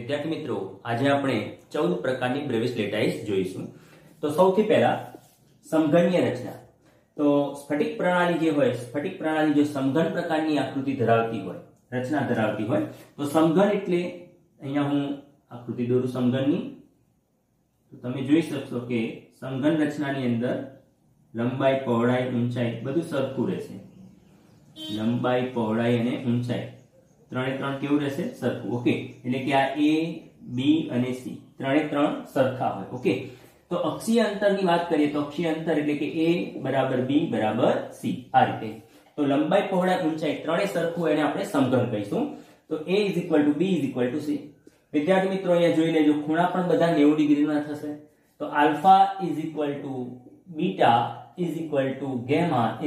विद्यार्थी मित्रों आज આપણે 14 પ્રકારની બ્રેવિસ લેટાઇસ જોઈશું। તો સૌથી પહેલા સમઘનીય રચના। તો સ્ફટિક પ્રણાલી જે હોય, સ્ફટિક પ્રણાલી જો સમઘન પ્રકારની આકૃતિ ધરાવતી હોય, રચના ધરાવતી હોય, તો સમઘન એટલે અહીંયા હું આકૃતિ દોરું સમઘનની। તો તમે જોઈ શકશો કે સમઘન રચનાની અંદર લંબાઈ, પહોળાઈ, ઊંચાઈ બધું સરખું રહેશે। લંબાઈ, પહોળાઈ અને ઊંચાઈ ત્રણે ત્રણ કેવું રહેશે? સરખું। ઓકે, એટલે કે આ A, B અને C ત્રણે ત્રણ સરખા હોય। ઓકે, તો અક્ષીય અંતરની વાત કરીએ તો અક્ષીય અંતર એટલે કે A બરાબર B બરાબર C આ રીતે। તો લંબાઈ, પહોળાઈ, ઊંચાઈ ત્રણે સરખું હોય એને આપણે સમઘન કહીશું। તો A = B = C। વિદ્યાર્થી મિત્રો અહીંયા જોઈ લેજો, ખૂણા પણ બધા 90 ડિગ્રીના થશે। તો alpha = beta = gamma =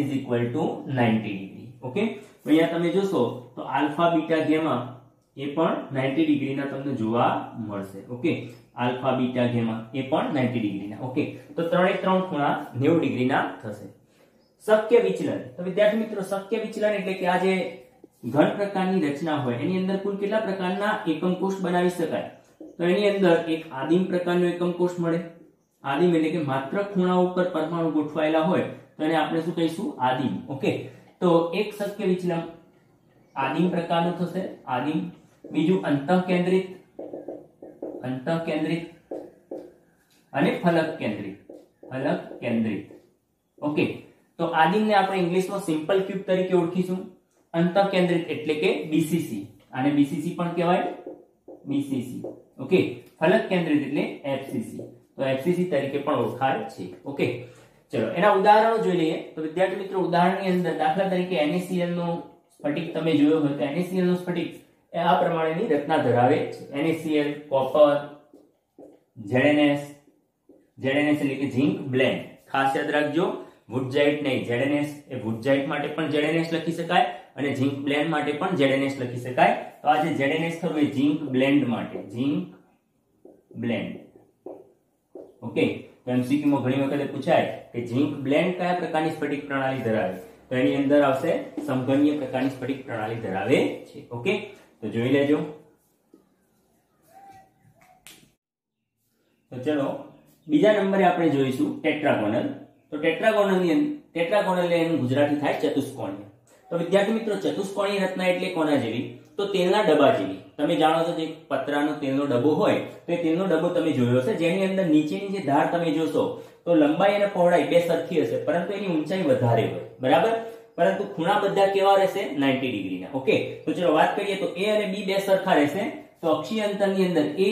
90 degree. Okay, અહીંયા તમે જોશો તો આલ્ફા, બીટા, ગામા એ પણ 90 ડિગ્રીના તમને જોવા મળશે। ઓકે, આલ્ફા, બીટા, ગામા એ પણ 90 ડિગ્રીના। ઓકે, તો ત્રણે ત્રણ ખૂણા 90 ડિગ્રીના થશે। શક્ય વિચલન। તો વિદ્યાર્થી મિત્રો શક્ય વિચલન એટલે કે આ જે ઘન પ્રકારની રચના હોય એની અંદર કુલ કેટલા પ્રકારના એકમ કોષ બનાવી શકાય? તો એની અંદર એક આદિમ પ્રકારનો એકમ કોષ મળે। આદિમ એટલે કે માત્ર ખૂણા ઉપર પરમાણુ ગોઠવાયેલા હોય તો એને આપણે શું કહીશું? આદિમ। ઓકે, તો એક શક્ય વિચલન આદિમ પ્રકારનું થશે, આદિમ। બીજું અંતઃકેન્દ્રિત, અંતઃકેન્દ્રિત અને ફલક કેન્દ્રિત, ફલક કેન્દ્રિત। ઓકે, તો આદિમને આપણે ઇંગ્લિશમાં સિમ્પલ ક્યુબ તરીકે ઓળખીશું। અંતઃકેન્દ્રિત એટલે કે BCC, આને BCC પણ કહેવાય, BCC। ઓકે, ફલક કેન્દ્રિત એટલે FCC, તો FCC તરીકે પણ ઓળખાય છે। ઓકે, ચલો એના ઉદાહરણો જોઈ લઈએ। તો વિદ્યાર્થી મિત્રો ઉદાહરણની અંદર દાખલા તરીકે NaCl નો સ્ફટિક તમે જોયો હોય તો NaCl નો સ્ફટિક એ આ પ્રમાણેની રચના ધરાવે છે। NaCl, કોપર, ZnS, ZnS એટલે કે ઝિંક બ્લેન્ડ। ખાસ યાદ રાખજો, વુડજાઇટ નહીં, ZnS એ વુડજાઇટ માટે પણ ZnS લખી શકાય અને ઝિંક બ્લેન્ડ માટે પણ ZnS લખી શકાય। તો આ જે ZnS થયું એ ઝિંક બ્લેન્ડ માટે, ઝિંક બ્લેન્ડ। ઓકે, તો MCQ માં ઘણી વખત પૂછાય કે ઝિંક બ્લેન્ડ કયા પ્રકારની સ્ફટિક પ્રણાલી ધરાવે? તો એની અંદર આવશે સમઘનીય પ્રકારની સ્ફટિક પ્રણાલી ધરાવે છે। ઓકે, તો જોઈ લેજો। તો ચલો બીજા નંબરે આપણે જોઈશું ટેટ્રાગોનલ। તો ટેટ્રાગોનલ એનું ગુજરાતી થાય ચતુષ્કોણીય। તો વિદ્યાર્થી મિત્રો ચતુષ્કોણીય રચના એટલે કોના જેવી? તો તેલના ડબ્બા જેવી। તમે જાણો છો જે પતરાનો તેલનો ડબ્બો હોય તો એ તેલનો ડબ્બો તમે જોયો હશે, જેની અંદર નીચેની જે ધાર તમે જોશો તો લંબાઈ અને પહોળાઈ બે સરખી હશે પરંતુ એની ઊંચાઈ વધારે હોય, બરાબર? પરંતુ ખૂણા બધા કેવા રહેશે? 90 ડિગ્રીના। ઓકે, તો ચલો વાત કરીએ તો A અને B બે સરખા રહેશે। તો અક્ષીય અંતરની અંદર A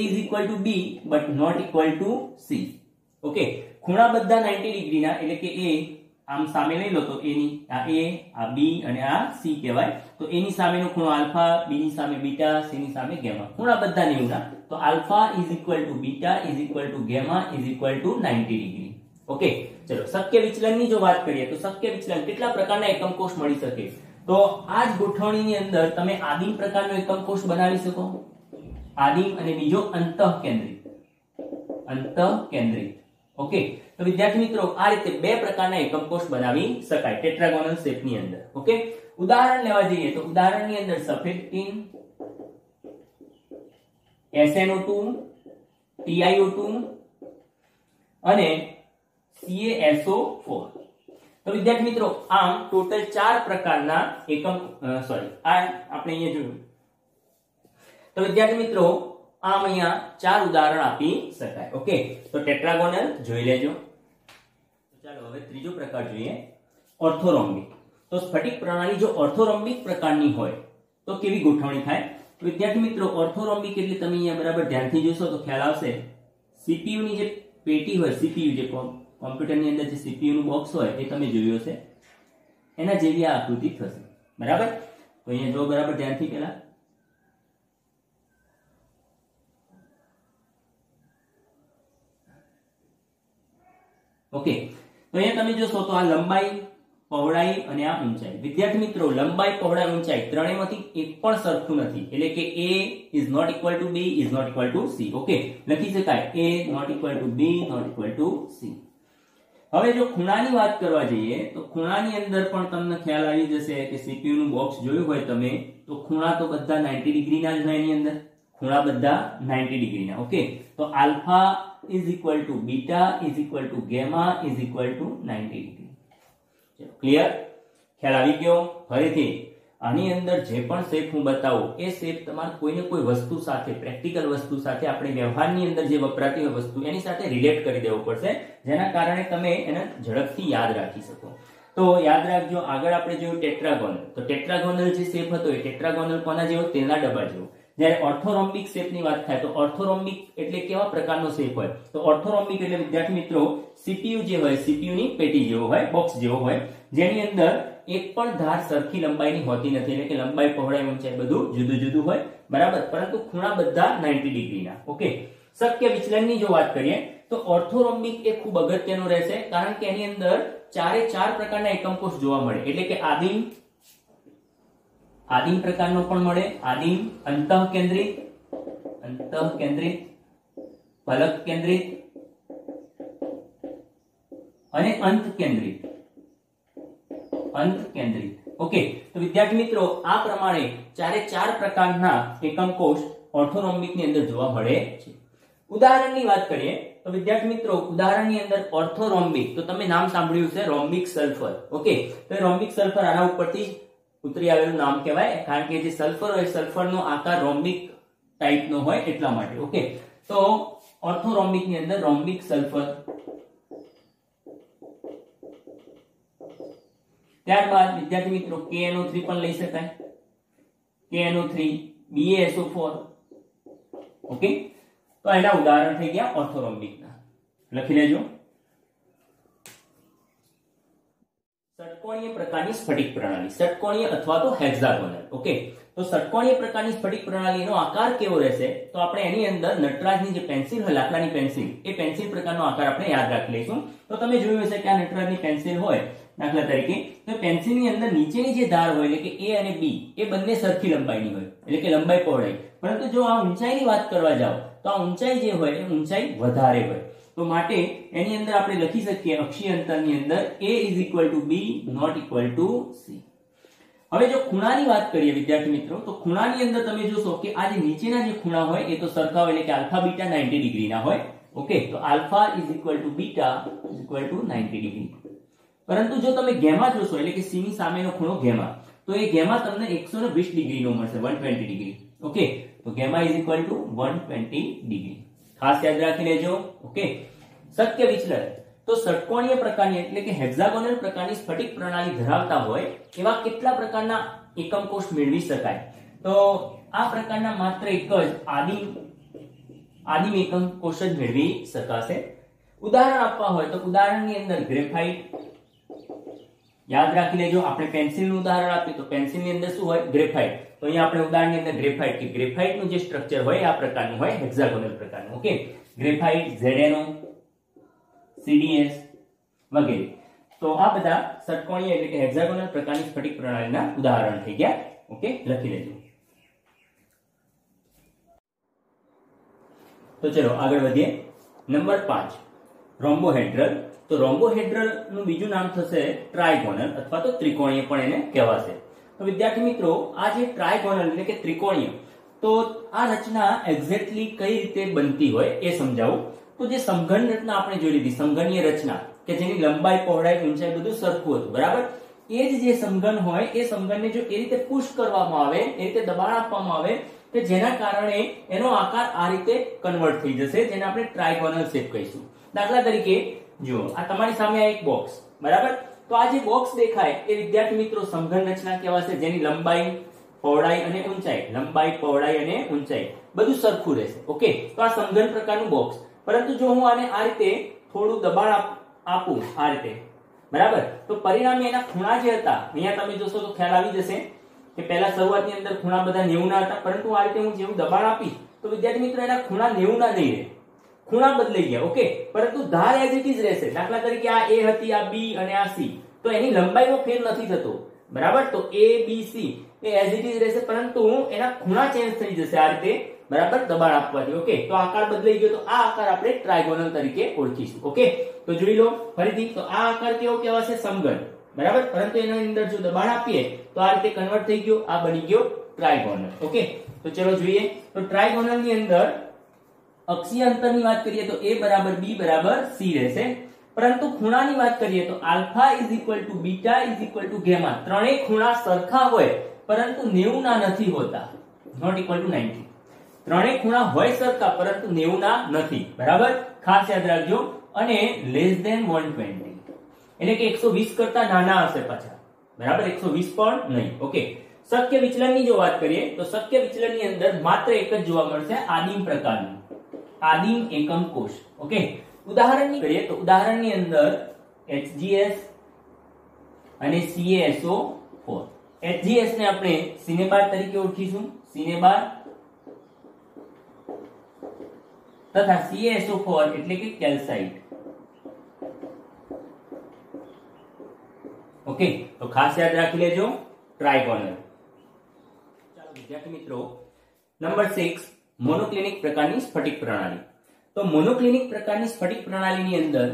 = B but not equal to C। Okay, ખૂણા બધા 90 ડિગ્રીના એટલે કે A આમ સામે લઈ લો તો A ની આ A, આ B અને આ C કહેવાય। તો A ની સામેનો ખૂણો આલ્ફા, B ની સામે બીટા, C ની સામે ગામા, ખૂણા બધા 90 ના। તો alpha = beta = gamma = 90 degree. Okay, ચલો શક્ય વિચલનની જો વાત કરીએ તો શક્ય વિચલન કેટલા પ્રકારના એકમ કોષ મળી શકે? તો આ જ ગોઠવણીની અંદર તમે આદિમ પ્રકારનો એકમ કોષ બનાવી શકો, આદિમ, અને બીજો અંતઃકેન્દ્રિત, અંતઃકેન્દ્રિત। ઓકે, તો વિદ્યાર્થી મિત્રો આ રીતે બે પ્રકારના એકમ કોષ બનાવી શકાય ટેટ્રાગોનલ શેપની અંદર। ઓકે, ઉદાહરણ લેવા જઈએ તો ઉદાહરણની અંદર સફેદ ટીન, SnO2, TiO2 અને CaSO4। તો વિદ્યાર્થી મિત્રો આમ ટોટલ 4 પ્રકારના એકમ આ આપણે અહીંયા જોયું। તો વિદ્યાર્થી મિત્રો આમ અહીંયા 4 ઉદાહરણ આપી શકાય। ઓકે, તો ટેટ્રાગોનલ જોઈ લેજો। ચાલો હવે ત્રીજો પ્રકાર જોઈએ, ઓર્થોરોમ્બિક। તો સ્ફટિક પ્રણાલી જો ઓર્થોરોમ્બિક પ્રકારની હોય તો કેવી ગોઠવણી થાય? તો વિદ્યાર્થી મિત્રો ઓર્થોરોમ્બિક એટલે તમે અહીંયા બરાબર ધ્યાનથી જોશો તો ખ્યાલ આવશે, CPU ની જે પેટી હોય, CPU જે કોમ્પ્યુટરની અંદર જે CPU નું બોક્સ હોય એ તમે જોયું હશે, એના જેવી આ આકૃતિ થશે, બરાબર? તો અહીંયા જો બરાબર ધ્યાનથી પેલા ઓકે, તો અહીંયા તમે જોશો તો આ લંબાઈ, પહોળાઈ અને આ ઊંચાઈ। વિદ્યાર્થી મિત્રો લંબાઈ, પહોળાઈ, ઊંચાઈ ત્રણેયમાંથી એક પણ સરખું નથી, એટલે કે A ≠ B ≠ C। ઓકે, લખી શકાય A ≠ B ≠ C। હવે જો ખૂણાની વાત કરવા જઈએ તો ખૂણાની અંદર પણ તમને ખ્યાલ આવી જશે કે CPU નું બોક્સ જોયું હોય તમે તો ખૂણા તો બધા 90 ડિગ્રીના જ હોય એની અંદર। ખૂણા બધા 90 ડિગ્રીના. ઓકે, તો alpha is equal to beta is equal to gamma is equal to 90 degree. ચલો, ક્લિયર? ખ્યાલ આવી ગયો? ફરીથી આની અંદર જે પણ શેપ હું બતાવું એ શેપ તમારે કોઈને કોઈ વસ્તુ સાથે, પ્રેક્ટિકલ વસ્તુ સાથે, આપણે વ્યવહારની અંદર જે વપરાતી હોય વસ્તુ એની સાથે રિલેટ કરી દેવું પડશે, જેના કારણે તમે એને ઝડપથી યાદ રાખી શકો. તો યાદ રાખજો, આગળ આપણે જોયું ટેટ્રાગોનલ. તો ટેટ્રાગોનલ જે શેપ હતો એ ટેટ્રાગોનલ કોના જેવો? તેલના ડબ્બા જેવો. જ્યારે ઓર્થોરોમ્બિક શેપની વાત થાય તો ઓર્થોરોમ્બિક એટલે કેવા પ્રકારનો શેપ હોય? તો ઓર્થોરોમ્બિક એટલે વિદ્યાર્થી મિત્રો સીપીયુ જે હોય, સીપીયુ ની પેટી જેવો હોય, બોક્સ જેવો હોય, જેની અંદર એક પણ ધાર સરખી લંબાઈની હોતી નથી. એટલે કે લંબાઈ, પહોળાઈ, ઊંચાઈ બધું જુદું જુદું હોય, બરાબર, પરંતુ ખૂણા બધા 90 ડિગ્રીના. ઓકે, શક્ય વિચલનની જો વાત કરીએ તો ઓર્થોરોમ્બિક એ ખૂબ અગત્યનું રહેશે, કારણ કે એની અંદર ચારે ચાર પ્રકારના એકમ કોષ જોવા મળે. એટલે કે આદિમ પ્રકારનો પણ મળે, આદિમ, અંતઃકેન્દ્રિત, ફલક કેન્દ્રિત અને અંત કેન્દ્રિત. ઓકે, તો વિદ્યાર્થી મિત્રો આ પ્રમાણે ચારે ચાર પ્રકારના એકમ કોષ ઓર્થોરોમ્બિક ની અંદર જોવા મળે છે. ઉદાહરણની વાત કરીએ તો વિદ્યાર્થી મિત્રો ઉદાહરણની અંદર ઓર્થોરોમ્બિક, તો તમે નામ સાંભળ્યું છે રોમ્બિક સલ્ફર. ઓકે, તો રોમ્બિક સલ્ફર આના ઉપરથી ઉતરી આવેલું નામ કહેવાય, કારણ કે જે સલ્ફર હોય, સલ્ફરનો આકાર રોમ્બિક ટાઈપનો હોય એટલા માટે. ઓકે, તો ઓર્થોરોમ્બિક ની અંદર રોમ્બિક સલ્ફર. ત્યારબાદ વિદ્યાર્થી મિત્રો KNO3 પણ લઈ શકાય, KNO3, BaSO4. ઓકે, તો એના ઉદાહરણ થઈ ગયા ઓર્થોરોમ્બિકના. લખી લેજો. ષટકોણીય પ્રકારની સ્ફટિક પ્રણાલી, ષટકોણીય અથવા તો હેક્સાગોનલ. ઓકે, તો ષટકોણીય પ્રકારની સ્ફટિક પ્રણાલીનો આકાર કેવો રહેશે? તો આપણે એની અંદર નટરાજની જે પેન્સિલ હોય, લાકડાની પેન્સિલ, એ પેન્સિલ પ્રકારનો આકાર આપણે યાદ રાખી લઈશું. તો તમે જોયું હશે કે આ નટરાજની પેન્સિલ હોય, દાખલા તરીકે, તો પેન્સિલની અંદર નીચેની જે ધાર હોય એટલે કે A અને B એ બંને સરખી લંબાઈની હોય, એટલે કે લંબાઈ પહોળાઈ. પરંતુ જો આ ઊંચાઈની વાત કરવા જાઓ તો આ ઊંચાઈ જે હોય એ ઊંચાઈ વધારે હોય. તો માટે એની અંદર આપણે લખી શકીએ અક્ષીય અંતરની અંદર A = B ≠ C. હવે જો ખૂણાની વાત કરીએ વિદ્યાર્થી મિત્રો, તો ખૂણાની અંદર તમે જોશો કે આ જે નીચેના જે ખૂણા હોય એ તો સરખા હોય, એટલે કે આલ્ફા બીટા 90 ડિગ્રીના હોય. ઓકે, તો આલ્ફા = બીટા = 90 ડિગ્રી. પરંતુ જો તમે ગેમા જોશો, એટલે કે સી ની સામેનો ખૂણો ગેમા, તો એ ગેમા તમને 120 ડિગ્રીનો મળશે, 120 ડિગ્રી. ઓકે, તો ગેમા = 120 ડિગ્રી. ખાસ યાદ રાખી લેજો. ઓકે, શક્ય વિચલન. તો ષટકોણીય પ્રકારની એટલે કે હેક્સાગોનલ પ્રકારની સ્ફટિક પ્રણાલી ધરાવતા હોય એવા કેટલા પ્રકારના એકમ કોષ મેળવી શકાય? તો આ પ્રકારના માત્ર એક જ આદિમ એકમ કોષ જ મેળવી શકાશે. ઉદાહરણ આપવા હોય તો ઉદાહરણની અંદર ગ્રેફાઇટ. યાદ રાખી લેજો, આપણે પેન્સિલનું ઉદાહરણ આપ્યું તો પેન્સિલની અંદર શું હોય? ગ્રેફાઇટ. તો અહીંયા આપણે ઉદાહરણની અંદર ગ્રેફાઇટ, કે ગ્રેફાઇટનું જે સ્ટ્રક્ચર હોય આ પ્રકારનું હોય, હેક્સાગોનલ પ્રકારનું. ઓકે, ગ્રેફાઇટ, ZnO, CdS વગેરે. તો આ બધા ષટકોણીય એટલે કે હેક્સાગોનલ પ્રકારની સ્ફટિક પ્રણાલીના ઉદાહરણ થઈ ગયા. ઓકે, લખી લેજો. તો ચલો આગળ વધીએ. નંબર 5, રોમ્બોહેડ્રલ. તો રોમ્બોહેડ્રલ નું બીજું નામ થશે ટ્રાયગોનલ અથવા તો ત્રિકોણીય પણ એને કહેવાશે. તો વિદ્યાર્થી મિત્રો આ જે ટ્રાયગોનલ એટલે કે ત્રિકોણીય, તો આ રચના એક્ઝેક્ટલી કઈ રીતે બનતી હોય એ સમજાવું. તો જે સમઘન રચના આપણે જોઈ લીધી, સમઘનીય રચના, કે જેની લંબાઈ, પહોળાઈ, ઊંચાઈ બધું સરખું હતું, બરાબર. એ જ જે સમઘન હોય એ સમઘનને જો એ રીતે પુશ કરવામાં આવે, એ રીતે દબાણ આપવામાં આવે કે જેના કારણે એનો આકાર આ રીતે કન્વર્ટ થઈ જશે, જેને આપણે ટ્રાયગોનલ શેપ કહીશું. દાખલા તરીકે જુઓ, આ તમારી સામે આ એક બોક્સ, બરાબર. તો આ જે બોક્સ દેખાય એ વિદ્યાર્થી મિત્રો સમઘન રચના કહેવાશે, જેની લંબાઈ, પહોળાઈ અને ઊંચાઈ, લંબાઈ, પહોળાઈ અને ઊંચાઈ બધું સરખું રહેશે. ઓકે, તો આ સમઘન પ્રકારનું બોક્સ. પરંતુ જો હું આને આ રીતે થોડું દબાણ આપું આ રીતે, બરાબર, તો પરિણામે એના ખૂણા જે હતા, અહીંયા તમે જોશો તો ખ્યાલ આવી જશે કે પહેલા શરૂઆતની અંદર ખૂણા બધા 90 ના હતા, પરંતુ આ રીતે હું જેવું દબાણ આપીશ તો વિદ્યાર્થી મિત્રો એના ખૂણા 90 ના નહીં રહે, ખૂણા બદલાઈ ગયા. ઓકે, પરંતુ ધાર એઝ ઇટ ઇઝ રહેશે. દાખલા તરીકે આ A હતી, આ B અને આ C, તો એની લંબાઈમાં ફેર નથી થતો, બરાબર. તો A B C A as it is રહેશે, પરંતુ એના ખૂણા ચેન્જ થઈ જશે આ રીતે, બરાબર, દબાણ આપવાથી. ઓકે, તો આકાર બદલાઈ ગયો, તો આ આકાર આપણે ટ્રાયગોનલ તરીકે ઓળખીશું. ઓકે, તો જોઈ લો ફરીથી. તો આ આકાર કેવો કહેવાશે? સમઘન, બરાબર. પરંતુ એની અંદર જો દબાણ આપીએ તો આ રીતે કન્વર્ટ થઈ ગયો, આ બની ગયો ટ્રાયગોનલ. ઓકે, તો તો ચલો જોઈએ. તો ટ્રાયગોનલ ની અંદર અક્ષીય અંતરની વાત કરીએ તો a બરાબર b બરાબર c રહેશે, પરંતુ ખૂણાની વાત કરીએ તો alpha is equal to beta is equal to gamma. ત્રણેય ખૂણા સરખા હોય પરંતુ 90 ના નથી હોતા, નોટ ઇક્વલ ટુ 90. ત્રણેય ખૂણા હોય સરખા પરંતુ 90 ના નથી, બરાબર, ખાસ યાદ રાખજો. અને લેસ ધેન 120 એટલે કે 120 કરતા નાના હશે પાછા, બરાબર, 120 પણ નહીં. ઓકે, શક્ય વિચલનની જો વાત કરીએ તો શક્ય વિચલનની અંદર માત્ર એક જ જોવા મળશે, આદિમ પ્રકારનું, આદિમ એકમ કોષ. ઓકે, ઉદાહરણની કરીએ તો ઉદાહરણની અંદર HGS અને CaSO4. HGS ને આપણે સિનેબાર તરીકે ઓળખીશું, સિનેબાર, તથા CaSO4 એટલે કે કેલ્સાઇટ. ઓકે, તો ખાસ યાદ રાખી લેજો ટ્રાયગોનલ. ચાલો વિદ્યાર્થી મિત્રો, નંબર 6 મોનોક્લિનિક પ્રકારની સ્ફટિક પ્રણાલી. તો મોનોક્લિનિક પ્રકારની સ્ફટિક પ્રણાલીની અંદર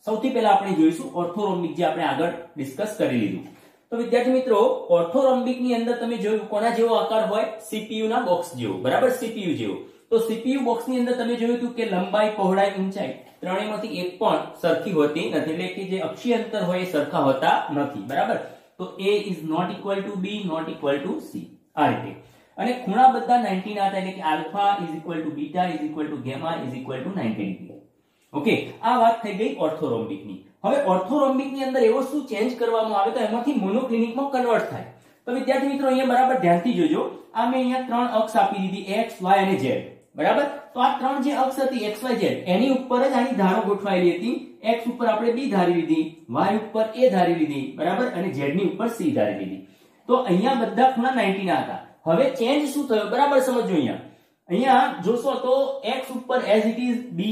સૌથી પહેલા આપણે જોઈશું ઓર્થોરોમ્બિક, જે આપણે આગળ ડિસ્કસ કરી લીધું. તો વિદ્યાર્થી મિત્રો, ઓર્થોરોમ્બિક ની અંદર તમે જોયું કોના જેવો આકાર હોય? CPU ના બોક્સ જેવો, બરાબર, CPU જેવો. તો CPU બોક્સ ની અંદર તમે જોયું હતું કે લંબાઈ, પહોળાઈ, ઊંચાઈ ત્રણેયમાંથી એક પણ સરખી હોતી નથી, એટલે કે જે અક્ષીય અંતર હોય એ સરખા હોતા નથી, બરાબર. તો A is not equal to B, not equal to C, આ રીતે. અને ખૂણા બધા 90 ના હતા, એટલે કે alpha is equal to beta is equal to gamma is equal to 90 degree. Okay, આ વાત થઈ ગઈ ઓર્થોરોમ્બિક ની. હવે ઓર્થોરોમ્બિક ની અંદર એવો શું ચેન્જ કરવામાં આવે તો એમાંથી મોનોક્લિનિકમાં કન્વર્ટ થાય. તો વિદ્યાર્થી મિત્રો અહીંયા બરાબર ધ્યાનથી જોજો. આ મેં અહીંયા ત્રણ અક્ષ આપી દીધી, x, y અને z, બરાબર. તો આ ત્રણ જે અક્ષ હતી x, y, z, એની ઉપર જ આની ધારો ગોઠવાયેલી હતી. x ઉપર આપણે b ધારી લીધી, y ઉપર a ધારી લીધી, બરાબર, અને z ની ઉપર c ધારી લીધી. તો અહીંયા બધા ખૂણા 90 ના હતા. હવે ચેન્જ શું થયો, બરાબર સમજો. અહીંયા જોશો તો x ઉપર as it is b,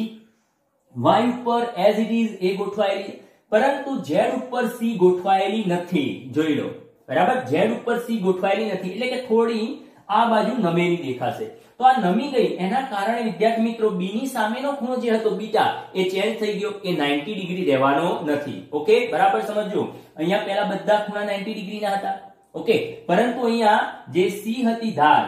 y ઉપર as it is a ગોઠવાયેલી, પરંતુ z ઉપર c ગોઠવાયેલી નથી. જોઈ લો, બરાબર, z ઉપર c ગોઠવાયેલી નથી, એટલે કે થોડી આ બાજુ નમેલી દેખાશે. તો આ નમી ગઈ, એના કારણે વિદ્યાર્થી મિત્રો b ની સામેનો ખૂણો જે હતો બીટા, એ ચેન્જ થઈ ગયો, એ 90 ડિગ્રી રહેવાનો નથી. ઓકે, બરાબર સમજો. અહીંયા પહેલા બધા ખૂણા 90 ડિગ્રી ના હતા. ઓકે, પરંતુ અહીંયા જે c હતી ધાર,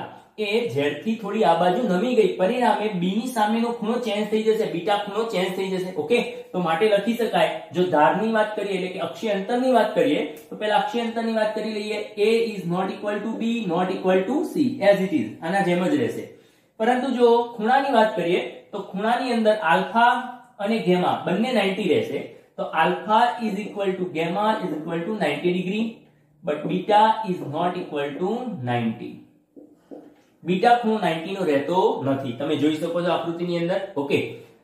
એ z થી થોડી આ બાજુ નમી ગઈ, પરિણામે b ની સામેનો ખૂણો ચેન્જ થઈ જશે, બીટા ખૂણો ચેન્જ થઈ જશે. ઓકે, તો માટે લખી શકાય, જો ધારની વાત કરીએ એટલે કે અક્ષીય અંતરની વાત કરીએ તો પહેલા અક્ષીય અંતરની વાત કરી લઈએ. a is not equal to b, not equal to c, as it is, આના જેમ જ રહેશે. પરંતુ જો ખૂણાની વાત કરીએ તો ખૂણાની અંદર આલ્ફા અને ગેમા બંને 90 રહેશે. તો alpha is equal to gamma is equal to 90 degree, but beta is not equal to 90. Beta ખૂણો 90 નો રહેતો નથી, તમે જોઈ શકો છો આકૃતિની અંદર. ઓકે,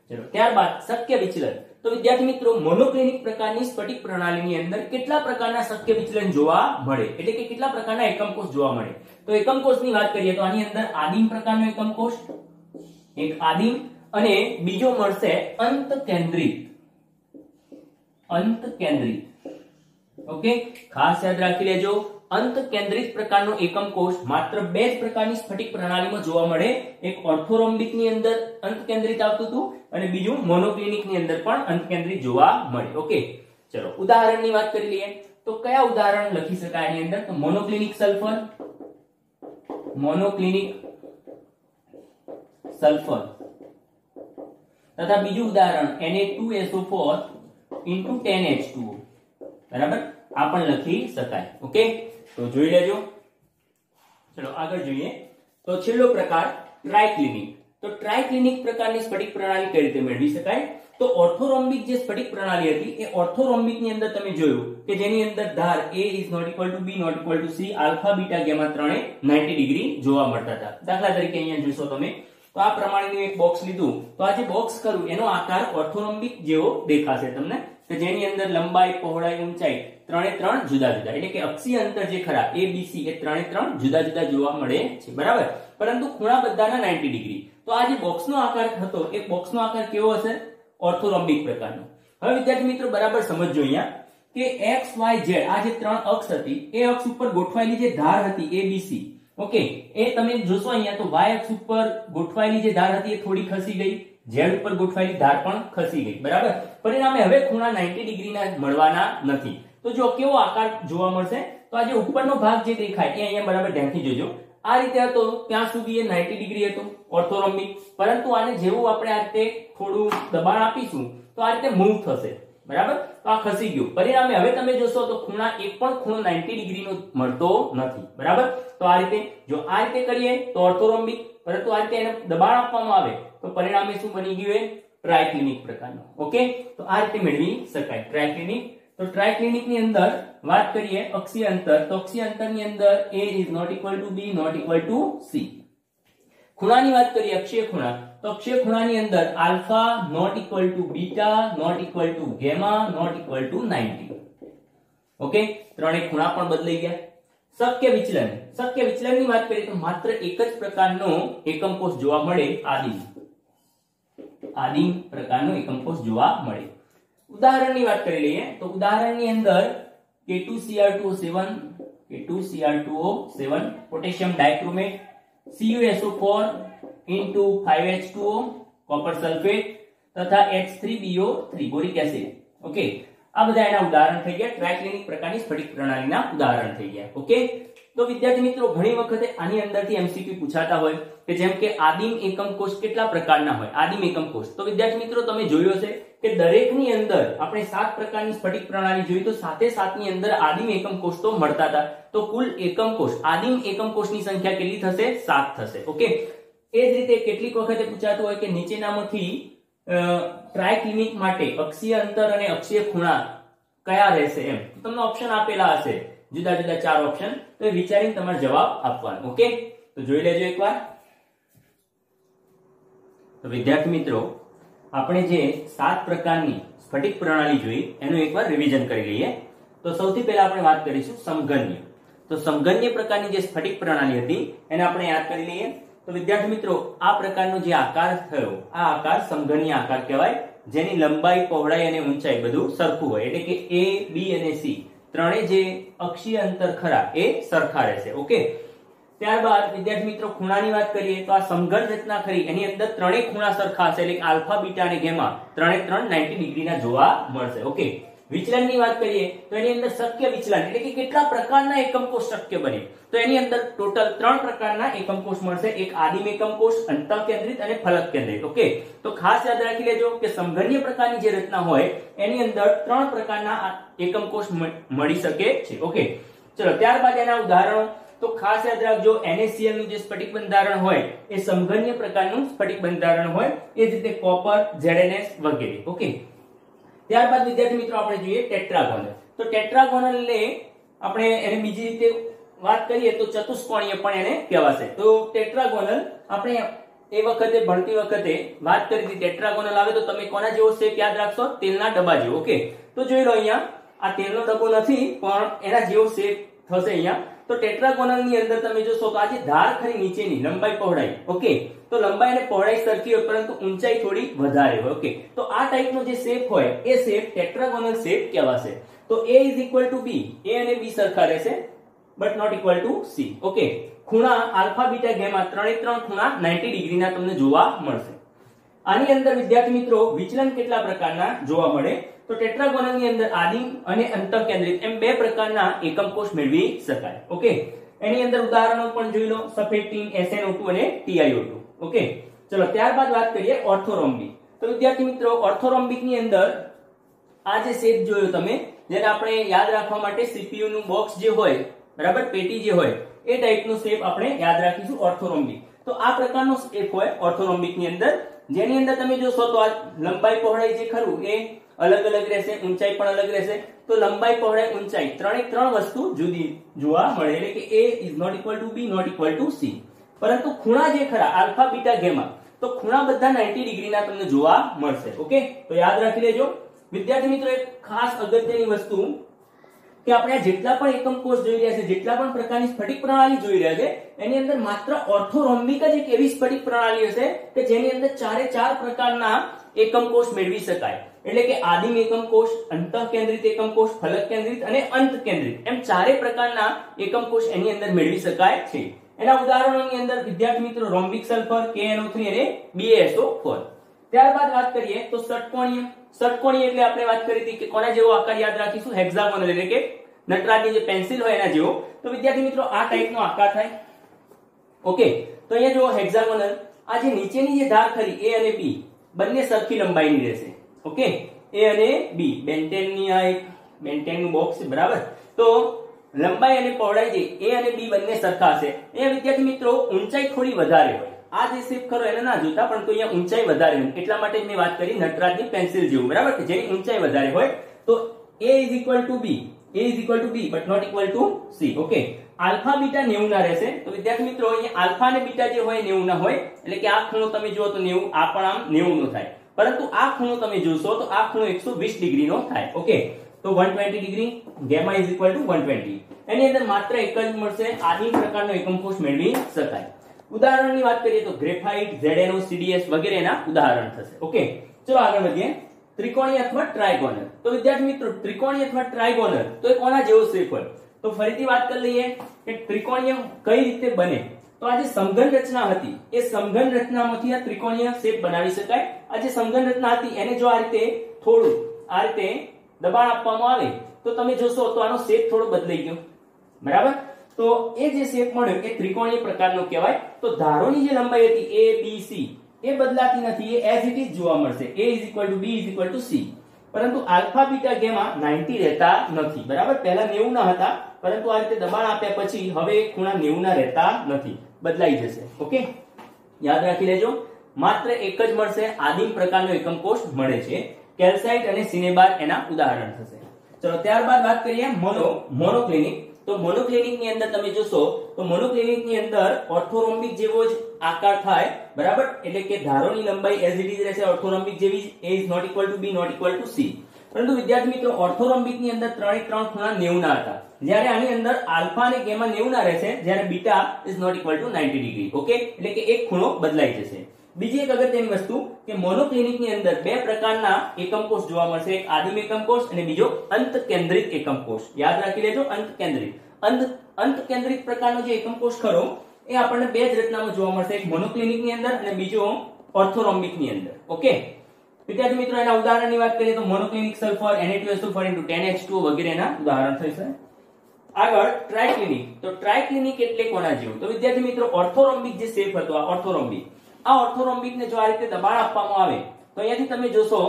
ચલો ત્યારબાદ શક્ય વિચલન. તો વિદ્યાર્થી મિત્રો, મોનોક્લિનિક પ્રકારની સ્ફટિક પ્રણાલીની અંદર કેટલા પ્રકારના શક્ય વિચલન જોવા મળે, એટલે કે કેટલા પ્રકારના એકમ કોષ જોવા મળે. તો એકમ કોષની વાત કરીએ તો આની અંદર આદિમ પ્રકારનો એકમ કોષ, એક આદિમ, અને બીજો મળશે અંત કેન્દ્રિત. અંત કેન્દ્રિત. ઓકે, ખાસ યાદ રાખી લેજો, અંત કેન્દ્રિત પ્રકારનો એકમ કોષ માત્ર બે જ પ્રકારની સ્ફટિક પ્રણાલીમાં જોવા મળે. એક ઓર્થોરોમ્બિક ની અંદર અંત કેન્દ્રિત આવતું હતું, અને બીજું મોનોક્લિનિક ની અંદર પણ અંત કેન્દ્રિત જોવા મળે. ઓકે, ચલો ઉદાહરણની વાત કરી લઈએ. તો કયા ઉદાહરણ લખી શકાય આની અંદર? તો મોનોક્લિનિક સલ્ફર, મોનોક્લિનિક સલ્ફર, તથા બીજું ઉદાહરણ Na2SO4 into 10H2O, બરાબર, આ પણ લખી શકાય. ઓકે, તો જોઈ લેજો. ચલો આગળ જોઈએ. તો છેલ્લો પ્રકાર ટ્રાયક્લિનિક. તો ટ્રાયક્લિનિક પ્રકારની સ્ફટિક પ્રણાલી કઈ રીતે મેળવી શકાય? તો ઓર્થોરોમ્બિક જે સ્ફટિક પ્રણાલી હતી એ ઓર્થોરોમ્બિક ની અંદર તમે જોયું કે જેની અંદર ધાર a is not equal to b, not equal to c, alpha, beta, gamma ત્રણે 90 ડિગ્રી જોવા મળતા હતા. દાખલા તરીકે અહીંયા જોશો તમે તો આ પ્રમાણેનું એક બોક્સ લીધું, તો આ જે બોક્સ કરું એનો આકાર ઓર્થોરોમ્બિક જેવો દેખાશે તમને, કે જેની અંદર લંબાઈ, પહોળાઈ, ઊંચાઈ ત્રણે ત્રણ જુદા જુદા, એટલે કે અક્ષીય અંતર જે ખરા a b c એ ત્રણે ત્રણ જુદા જુદા જોવા મળે છે, બરાબર, પરંતુ ખૂણા બધાના 90 ડિગ્રી. તો આ જે બોક્સનો આકાર હતો એ બોક્સનો આકાર કેવો હશે? ઓર્થોરોમ્બિક પ્રકારનો. હવે વિદ્યાર્થી મિત્રો બરાબર સમજજો અહીંયા કે x y z આ જે ત્રણ અક્ષ હતી એ અક્ષ ઉપર ગોઠવાયેલી જે ધાર હતી a b c, ઓકે, એ તમે જોશો અહીંયા તો y અક્ષ ઉપર ગોઠવાયેલી જે ધાર હતી એ થોડી ખસી ગઈ, z ઉપર ગોઠવાયેલી ધાર પણ ખસી ગઈ, બરાબર. પરિણામે હવે ખૂણા 90 ડિગ્રીના મળવાના નથી. તો જો કેવો આકાર જોવા મળશે? તો આ જે ઉપરનો ભાગ જે દેખાય એ અહીંયા બરાબર ધ્યાનથી જોજો. આ રીતે હતો ત્યાં સુધી એ 90 ડિગ્રી હતો ઓર્થોરોમ્બિક, પરંતુ આને જેવું આપણે આ રીતે થોડું દબાણ આપીશું તો આ રીતે મૂવ થશે, બરાબર? તો આ ખસી ગયું, પરિણામે હવે તમે જોશો તો ખૂણા એક પણ ખૂણો 90 ડિગ્રીનો મળતો નથી, બરાબર? તો આ રીતે જો આ રીતે કરીએ તો ઓર્થોરોમ્બિક, પરંતુ આ રીતે એને દબાણ આપવામાં આવે તો પરિણામે શું બની ગયું? એ ટ્રાયક્લિનિક પ્રકારનો. ઓકે, તો આ રીતે મેળવી શકાય ટ્રાયક્લિનિક. તો ટ્રાયક્લિનિક ની અંદર વાત કરીએ અક્ષીય અંતર, તો અક્ષીય અંતરની અંદર a is not equal to b not equal to c. ખૂણાની વાત કરીએ અક્ષીય ખૂણા, તો અક્ષીય ખૂણાની અંદર alpha not equal to beta not equal to gamma not equal to 90. Okay, ત્રણેય ખૂણા પણ બદલાઈ ગયા. શક્ય વિચલન, શક્ય વિચલનની વાત કરીએ તો માત્ર એક જ પ્રકારનો એકમ કોષ જોવા મળે, આદિમ પ્રકારનો એકમ કોષ જોવા મળે. ઉદાહરણની વાત કરી લઈએ તો ઉદાહરણની અંદર K2Cr2O7 potassium dichromate, CuSO4 into 5H2O copper sulphate તથા H3BO3 બોરિક એસિડ. ઓકે, આ બધા એના ઉદાહરણ થઈ ગયા, ટ્રાયક્લિનિક પ્રકારની સ્ફટિક પ્રણાલીના ઉદાહરણ થઈ ગયા. ઓકે, તો વિદ્યાર્થી મિત્રો ઘણી વખતે આની અંદરથી એમસીક્યુ પૂછાતા હોય કે જેમ કે આદિમ એકમ કોષ કેટલા પ્રકારના હોય, આદિમ એકમ કોષ. તો વિદ્યાર્થી મિત્રો તમે જોયું હશે કે દરેકની અંદર આપણે 7 પ્રકારની સ્ફટિક પ્રણાલી જોઈ, તો સાથે સાથની અંદર આદિમ એકમ કોષ તો મળતા હતા. તો કુલ એકમ કોષ, આદિમ એકમ કોષની સંખ્યા કેટલી થશે? 7 થશે. ઓકે, એ જ રીતે કેટલીક વખતે પૂછાતું હોય કે નીચેનામાંથી ટ્રાયક્લિનિક માટે અક્ષીય અંતર અને અક્ષીય ખૂણા કયા રહેશે એમ. તો તમને ઓપ્શન આપેલા હશે, જુદા જુદા 4 ઓપ્શન, તો એ વિચારીને તમારે જવાબ આપવાનો. ઓકે, તો જોઈ લેજો એકવાર. તો વિદ્યાર્થી મિત્રો આપણે જે 7 પ્રકારની સ્ફટિક પ્રણાલી જોઈ એનું એકવાર રિવિઝન કરી લઈએ. તો સૌથી પહેલા આપણે વાત કરીશું સમઘન્ય. તો સમઘન્ય પ્રકારની જે સ્ફટિક પ્રણાલી હતી એને આપણે યાદ કરી લઈએ. તો વિદ્યાર્થી મિત્રો આ પ્રકારનો જે આકાર થયો, આ આકાર સમઘન્ય આકાર કહેવાય, જેની લંબાઈ, પહોળાઈ અને ઊંચાઈ બધું સરખું હોય, એટલે કે a, b અને c ત્રણેય જે અક્ષીય અંતર ખરા એ સરખા રહેશે. ઓકે, ત્યારબાદ વિદ્યાર્થી મિત્રો ખૂણાની વાત કરીએ તો આ સમઘન રચના ખરી, એની અંદર ત્રણેય ખૂણા સરખા હશે, એટલે આલ્ફા, બીટા અને ગામા ત્રણે 90 ડિગ્રીના જોવા મળશે. ઓકે, વિચલનની વાત કરીએ તો એની અંદર શક્ય વિચલન એટલે કે કેટલા પ્રકારના એકમ કોષ શક્ય બને, તો એની અંદર ટોટલ 3 પ્રકારના એકમ કોષ મળશે, એક આદિમ એકમ કોષ, અંતઃકેન્દ્રિત અને ફલક કેન્દ્રિત. ઓકે, તો ખાસ યાદ રાખી લેજો કે સમઘન્ય પ્રકારની જે રચના હોય એની અંદર 3 પ્રકારના એકમ કોષ મળી શકે છે. ઓકે, ચલો ત્યારબાદ એના ઉદાહરણો. તો ખાસ યાદ રાખજો NaCl નું જે સ્ફટિક બંધારણ હોય એ સમઘન્ય પ્રકારનું સ્ફટિક બંધારણ હોય, એ જ રીતે કોપર, ZnS વગેરે. ઓકે, ત્યારબાદ વિદ્યાર્થી મિત્રો આપણે જોઈએ ટેટ્રાગોનલ. તો ટેટ્રાગોનલને આપણે એને બીજી રીતે વાત કરીએ તો ચતુષ્કોણીય પણ એને કહેવાશે. તો ટેટ્રાગોનલ આપણે એ વખતે ભણતી વખતે વાત કરી હતી, ટેટ્રાગોનલ આવે તો તમે કોના જેવો શેપ યાદ રાખશો? તેલના ડબ્બા જેવો. ઓકે, તો જોઈ લો અહીંયા આ તેલનો ડબ્બો નથી પણ એના જેવો શેપ થશે અહીંયા. તો ટેટ્રાગોનલ ની અંદર તમે જોશો તો આ જે ધાર ખરી નીચેની લંબાઈ, પહોળાઈ, ઓકે, તો લંબાઈ અને પહોળાઈ સરખી હોય પરંતુ ઊંચાઈ થોડી વધારે હોય. ઓકે, તો આ ટાઈપનો જે શેપ હોય એ શેપ ટેટ્રાગોનલ શેપ કહેવાશે. તો a is equal to b, a અને b સરખા રહેશે but not equal to c. Okay, ખૂણા આલ્ફા, બીટા, ગામા ત્રણે 3 ખૂણા 90 ડિગ્રીના તમને જોવા મળશે. આની અંદર વિદ્યાર્થી મિત્રો વિચલન કેટલા પ્રકારના જોવા મળે? તો ટેટ્રાગોનલ ની અંદર આદિમ અને અંતઃકેન્દ્રિત એમ 2 પ્રકારના એકમ કોષ મેળવી શકાય. ઓકે, એની અંદર ઉદાહરણો પણ જોઈ લો, સફેદ ટીન, SnO2 અને TiO2. ઓકે, ચલો ત્યારબાદ વાત કરીએ ઓર્થોરોમ્બિક. તો વિદ્યાર્થી મિત્રો ઓર્થોરોમ્બિક ની અંદર આ જે શેપ જોયો તમે, જેને આપણે યાદ રાખવા માટે CPU નું બોક્સ જે હોય, બરાબર, પેટી જે હોય એ ટાઈપનો શેપ આપણે યાદ રાખીશું ઓર્થોરોમ્બિક. તો આ પ્રકારનો શેપ હોય ઓર્થોરોમ્બિક ની અંદર, જેની અંદર તમે જોશો તો આ લંબાઈ, પહોળાઈ જે ખરું એ અલગ અલગ રહેશે, ઊંચાઈ પણ અલગ રહેશે. તો લંબાઈ, પહોળાઈ, ઊંચાઈ ત્રણે 3 વસ્તુ જુદી જોવા મળે, એટલે કે a is not equal to b not equal to c. પરંતુ ખૂણા જે ખરા આલ્ફા, બીટા, ગામા, તો ખૂણા બધા 90 ડિગ્રીના તમને જોવા મળશે. ઓકે, તો યાદ રાખી લેજો વિદ્યાર્થી મિત્રો. એક ખાસ અગત્યની વસ્તુ કે આપણે જેટલા પણ એકમ કોષ જોઈ રહ્યા છે, જેટલા પણ પ્રકારની સ્ફટિક પ્રણાલી જોઈ રહ્યા છે, એની અંદર માત્ર ઓર્થોરોમ્બિક જ એક એવી સ્ફટિક પ્રણાલી હશે કે જેની અંદર 4 પ્રકારના એકમ કોષ મેળવી શકાય. એટલે કે આદિમ એકમ કોષ, અંતઃકેન્દ્રિત એકમ કોષ, ફલક કેન્દ્રિત અને અંત કેન્દ્રિત એમ 4 પ્રકારના એકમ કોષ એની અંદર મેળવી શકાય છે. એના ઉદાહરણોની અંદર વિદ્યાર્થી મિત્રો રોમ્બિક સલ્ફર, KNO3 અને BaSO4. ત્યારબાદ વાત કરીએ તો ષટકોણીય. ષટકોણીય એટલે આપણે વાત કરી હતી કે કોના જેવો આકાર યાદ રાખીશું? હેક્સાગોનલ, એટલે કે નટરાજની જે પેન્સિલ હોય એના જેવો. તો વિદ્યાર્થી મિત્રો આ ટાઈપનો આકાર થાય. ઓકે, તો અહીંયા જો હેક્સાગોનલ, આ જે નીચેની જે ધાર ખરી એ અને બી બંને સરખી લંબાઈની રહેશે. ઓકે, એ અને બી બેન્ટેનની આ એક બેન્ટેનનું બોક્સ છે બરાબર. તો લંબાઈ અને પહોળાઈ જે એ અને બી બંને સરખા હશે. અહીંયા વિદ્યાર્થી મિત્રો ઊંચાઈ થોડી વધારે હોય. આ જે શેપ ખરો એને ના જોતા, પરંતુ અહીંયા ઊંચાઈ વધારે હોય. એટલા માટે જ મેં વાત કરી નટરાજની પેન્સિલ જેવું બરાબર, કે જેની ઊંચાઈ વધારે હોય. તો a is equal to b, a is equal to b but not equal to c. Okay, alpha beta 90 ના રહેશે. તો વિદ્યાર્થી મિત્રો અહીંયા આલ્ફા અને બીટા જે હોય 90 ના હોય, એટલે કે આ ખૂણો તમે જુઓ તો 90, આ પણ આમ 90 નો થાય. પરંતુ આ ખૂણો તમે જોશો તો આ ખૂણો 120 ડિગ્રી નો થાય. ઓકે, તો 120 degree, gamma is equal to 120. એની અંદર માત્ર એક જ મળશે, આદિમ પ્રકારનો એકમ કોષ મેળવી શકાય. ઉદાહરણની વાત કરીએ તો ગ્રેફાઇટ, ZnO, CDS વગેરેના ઉદાહરણ થશે. ઓકે, ચલો આગળ વધીએ. ત્રિકોણીય અથવા ટ્રાયગોનલ. તો વિદ્યાર્થી મિત્રો ત્રિકોણીય અથવા ટ્રાયગોનલ તો એ કોના જેવો શેપ હોય? તો ફરીથી વાત કરી લઈએ કે ત્રિકોણીય કઈ રીતે બને. તો આ જે સમઘન રચના હતી એ સમઘન રચનામાંથી આ ત્રિકોણીય શેપ બનાવી શકાય. આ જે સમઘન રચના હતી એને જો આ રીતે થોડું આ રીતે દબાણ આપવામાં આવે તો તમે જોશો તો આનો શેપ થોડો બદલાઈ ગયો બરાબર. તો એ જે શેપ મળ્યો એ ત્રિકોણીય પ્રકારનો કહેવાય. તો ધારોની જે લંબાઈ હતી a b c એ બદલાતી નથી, એ એઝ ઇટ ઇઝ જોવા મળશે. a is equal to b is equal to c. પરંતુ આલ્ફા બીટા ગામા 90 રહેતા નથી બરાબર. પહેલા 90 ના હતા, પરંતુ આ રીતે દબાણ આપ્યા પછી હવે ખૂણા 90 ના રહેતા નથી, બદલાઈ જશે. ઓકે, યાદ રાખી લેજો. માત્ર એક જ મળશે, આદિમ પ્રકારનો એકમ કોષ મળે છે. કેલ્સાઇટ અને સિનેબાર એના ઉદાહરણ થશે. ચલો ત્યારબાદ વાત કરીએ મોનોક્લિનિક. તો મોનોક્લિનિક ની અંદર તમે જોશો તો મોનોક્લિનિક ની અંદર ઓર્થોરોમ્બિક જેવો જ આકાર થાય બરાબર. એટલે કે ધારોની લંબાઈ એઝ ઇટ ઇઝ રહેશે ઓર્થોરોમ્બિક જેવી, a is not equal to b not equal to c. પરંતુ વિદ્યાર્થી મિત્રો ઓર્થોરોમ્બિક ની અંદર ત્રણે ત્રણ ખૂણા 90 ના હતા, જ્યારે આની અંદર આલ્ફા અને ગામા 90 ના રહેશે, જ્યારે beta is not equal to 90 degree. Okay, એટલે કે એક ખૂણો બદલાઈ જશે. બીજી એક અગત્યની વસ્તુ કે મોનોક્લિનિક ની અંદર બે પ્રકારના એકમ કોષ જોવા મળશે, એક આદિમ એકમ કોષ અને બીજો અંત કેન્દ્રિત એકમ કોષ. યાદ રાખી લેજો, અંત કેન્દ્રિત. અંત કેન્દ્રિત પ્રકારનો જે એકમ કોષ ખરો એ આપણને બે જ રચનામાં જોવા મળશે, એક મોનોક્લિનિક ની અંદર અને બીજો ઓર્થોરોમ્બિક ની અંદર. ઓકે, વિદ્યાર્થી મિત્રો એના ઉદાહરણની વાત કરીએ તો મોનોક્લિનિક સલ્ફર, Na2SO4 * 10H2O વગેરેના ઉદાહરણ થશે. આગળ ટ્રાયક્લિનિક. તો ટ્રાયક્લિનિક એટલે કોના જેવું? તો વિદ્યાર્થી મિત્રો ઓર્થોરોમ્બિક જે શેપ હતો આ ઓર્થોરોમ્બિક, આ ઓર્થોરોમ્બિક ને જો આ રીતે દબાણ આપવામાં આવે તો અહીંયાથી તમે જોશો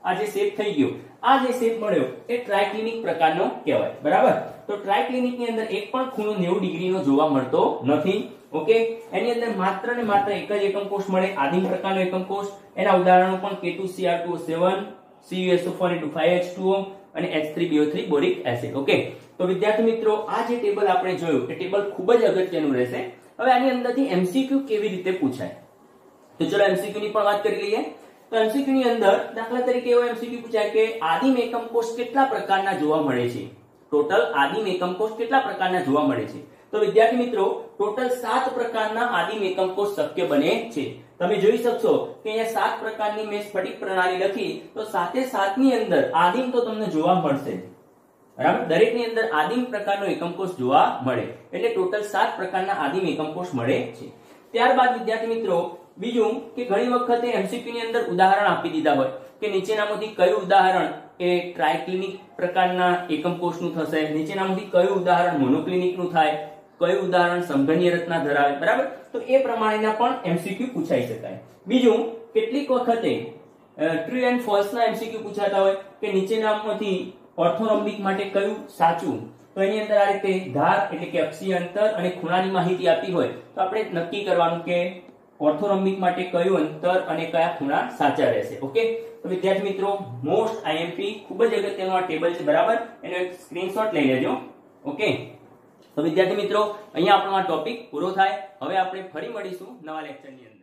આ જે શેપ થઈ ગયો, આ જે શેપ મળ્યો એ ટ્રાયક્લિનિક પ્રકારનો કહેવાય બરાબર. તો ટ્રાયક્લિનિક ની અંદર એક પણ ખૂણો 90 ડિગ્રીનો જોવા મળતો નથી. ઓકે, એની અંદર માત્ર ને માત્ર એક જ એકમ કોષ મળે, આદિમ પ્રકારનો એકમ કોષ. એના ઉદાહરણો પણ K2Cr2O7, CuSO4 * 5H2O અને H3BO3 બોરિક એસિડ. ઓકે, તો વિદ્યાર્થી મિત્રો આ જે ટેબલ આપણે જોયું એ ટેબલ ખૂબ જ અગત્યનું રહેશે. હવે આની અંદરથી MCQ કેવી રીતે પૂછાય તો ચલો MCQ ની પણ વાત કરી લઈએ. તો MCQ ની અંદર દાખલા તરીકે એવો MCQ પૂછાય કે આદિમ એકમ કોષ કેટલા પ્રકારના જોવા મળે છે? ટોટલ આદિમ એકમ કોષ કેટલા પ્રકારના જોવા મળે છે? તો વિદ્યાર્થી મિત્રો ટોટલ 7 પ્રકારના આદિમ એકમ કોષ શક્ય બને છે. તમે જોઈ શકશો કે અહીંયા 7 પ્રકારની મેં સ્ફટિક પ્રણાલી લખી, તો 7 ની અંદર આદિમ તો તમને જોવા મળશે બરાબર. દરેક ની અંદર આદિમ પ્રકારનો એકમ કોષ જોવા મળે, એટલે ટોટલ 7 પ્રકારના આદિમ એકમ કોષ મળે છે. ત્યારબાદ વિદ્યાર્થી મિત્રો બીજું કે ઘણી વખતે MCQ ની અંદર ઉદાહરણ આપી દીધા હોય કે નીચેનામાંથી કયું ઉદાહરણ એ ટ્રાયક્લિનિક પ્રકારના એકમ કોષનું થશે, નીચેનામાંથી કયું ઉદાહરણ મોનોક્લિનિક નું થાય, કયું ઉદાહરણ સમઘનીય રચના ધરાવે બરાબર. તો એ પ્રમાણેના પણ MCQ પૂછાઈ શકાય. બીજું કેટલીક વખતે ટ્રુ એન્ડ ફોલ્સ ના MCQ પૂછાતા હોય કે નીચેનામાંથી ઓર્થોરોમ્બિક માટે કયું સાચું. તો એની અંદર આ રીતે ધાર એટલે કે અક્ષીય અંતર અને ખૂણાની માહિતી આપી હોય તો આપણે નક્કી કરવાનું કે ઓર્થોરોમ્બિક માટે કયું અંતર અને કયા ખૂણા સાચા રહેશે. ઓકે, તો વિદ્યાર્થી મિત્રો મોસ્ટ IMP ખૂબ જ અગત્યનું આ ટેબલ છે બરાબર. એનો એક સ્ક્રીનશોટ લઈ લેજો. ઓકે, તો વિદ્યાર્થી મિત્રો અહીંયા આપણો આ ટોપિક પૂરો થાય. હવે આપણે ફરી મળીશું નવા લેક્ચરની અંદર.